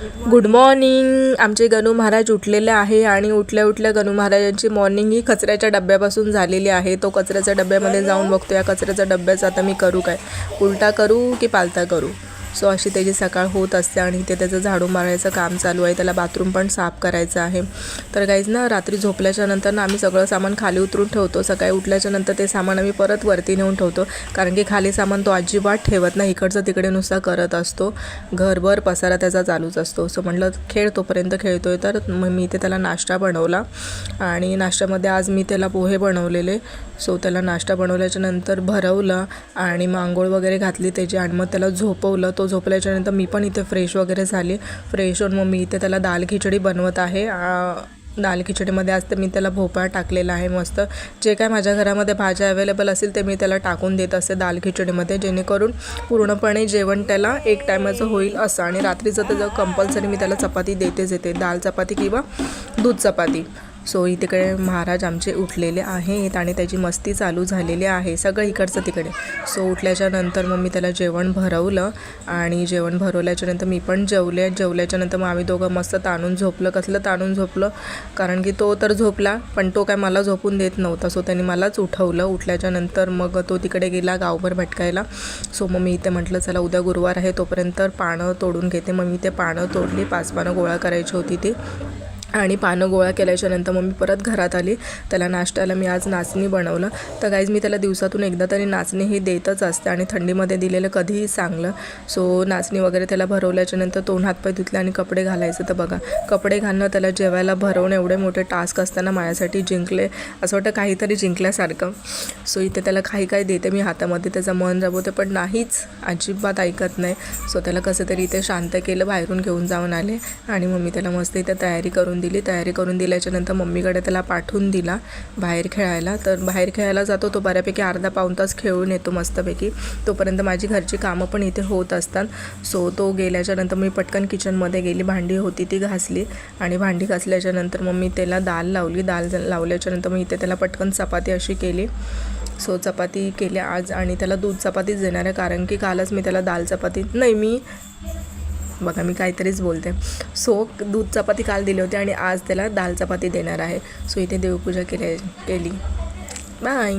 Good morning. आमचे गणू महाराज उठलेले आहे आणि उठल्या उठल्या गणू महाराजांची मॉर्निंग ही कचऱ्याच्या डब्यापासून झालेली आहे. तो कचऱ्याच्या डब्यामध्ये जाऊन बघतो या कचऱ्याच्या डब्याचा आता मी करू काय, उलटा करू की पालता करू. सो अशी त्याची सकाळ होत असते आणि इथे त्याचं झाडू मारायचं काम चालू आहे. त्याला बाथरूम पण साफ करायचं आहे. तर गाईज ना, रात्री झोपल्याच्या नंतर ना आम्ही सगळं सामान खाली उतरून ठेवतो. सकाळी उठल्याच्या नंतर ते सामान आम्ही परत वरती नेऊन ठेवतो, कारण की खाली सामान तो अजिबात ठेवत नाही. इकडचं तिकडे नुसता करत असतो. घरभर पसारा त्याचा चालूच असतो. सो म्हटलं खेळ, तोपर्यंत खेळतोय. तर मग मी इथे त्याला नाश्ता बनवला आणि नाश्त्यामध्ये आज मी त्याला पोहे बनवलेले. सो त्याला नाश्ता बनवल्याच्या नंतर भरवलं आणि मग आंघोळ वगैरे घातली त्याची आणि मग त्याला झोपवलं. तो झोपल्याच्यानंतर मी पण इथे फ्रेश वगैरे झाली. फ्रेश होऊन मग मी इथे त्याला दाल खिचडी बनवत आहे. दाल खिचडीमध्ये आज तर मी त्याला भोपळा टाकलेला आहे. मस्त जे काय माझ्या घरामध्ये भाज्या अवेलेबल असेल ते मी त्याला टाकून देत असते दाल खिचडीमध्ये, जेणेकरून पूर्णपणे जेवण त्याला एक टायमाचं होईल असं. आणि रात्रीचं तर कंपल्सरी मी त्याला चपाती देतेच येते, दाल चपाती किंवा दूध चपाती. सो इकडे महाराज आमचे उठलेले आहेत आणि त्याची मस्ती चालू झालेली आहे सगळं इकडचं तिकडे. सो उठल्याच्या नंतर मग मी त्याला जेवण भरवलं आणि जेवण भरवल्याच्यानंतर मी पण जेवल्याच्यानंतर मग आम्ही दोघं मस्त ताणून झोपलं. कसलं ताणून झोपलं, कारण की तो तर झोपला पण तो काय मला झोपून देत नव्हता. सो त्यांनी मलाच उठवलं. उठल्याच्यानंतर मग तो तिकडे गेला गावभर भटकायला. सो मग मी इथे म्हटलं चला उद्या गुरुवार आहे, तोपर्यंत पानं तोडून घेते. मग मी ते पानं तोडली. 5 पानं गोळा करायची होती ती, आणि पानं गोळा केल्याच्यानंतर मग मी परत घरात आली. त्याला नाश्त्याला मी आज नाचणी बनवलं. तर गाईज मी त्याला दिवसातून एकदा तरी नाचणी ही देतच असते आणि थंडीमध्ये दिलेलं कधीही चांगलं. सो नाचणी वगैरे त्याला भरवल्याच्यानंतर तोंड हातपाय धुतले आणि कपडे घालायचं. तर बघा, कपडे घालणं, त्याला जेवायला भरवणं एवढे मोठे टास्क असताना माझ्यासाठी जिंकले, असं वाटतं काहीतरी जिंकल्यासारखं. सो इथे त्याला काही देते मी हातामध्ये, त्याचं मन राबवते पण नाहीच, अजिबात ऐकत नाही. सो त्याला कसं तरी इथे शांत केलं, बाहेरून घेऊन जाऊन आले आणि मग मी त्याला मस्त इथे तयारी करून दिल्याच्यानंतर मम्मीकडे त्याला पाठवून दिला बाहेर खेळायला. तर बाहेर खेळायला जातो तो, बऱ्यापैकी अर्धा पाऊण तास खेळून येतो मस्तपैकी. तोपर्यंत माझी घरची कामं पण इथे होत असतात. सो तो गेल्याच्यानंतर मी पटकन किचनमध्ये गेली, भांडी होती ती घासली आणि भांडी घासल्याच्यानंतर मग मी त्याला दाल लावली. दाल लावल्याच्यानंतर मी इथे त्याला पटकन चपाती अशी केली. सो चपाती केल्या आज आणि त्याला दूध चपातीच देणार आहे, कारण की कालच मी त्याला दाल चपाती बघा मी काहीतरीच बोलते. सो दूध चपाती काल दिली होती आणि आज त्याला दाल चपाती देणार आहे. सो इथे देवपूजा केली. बाय.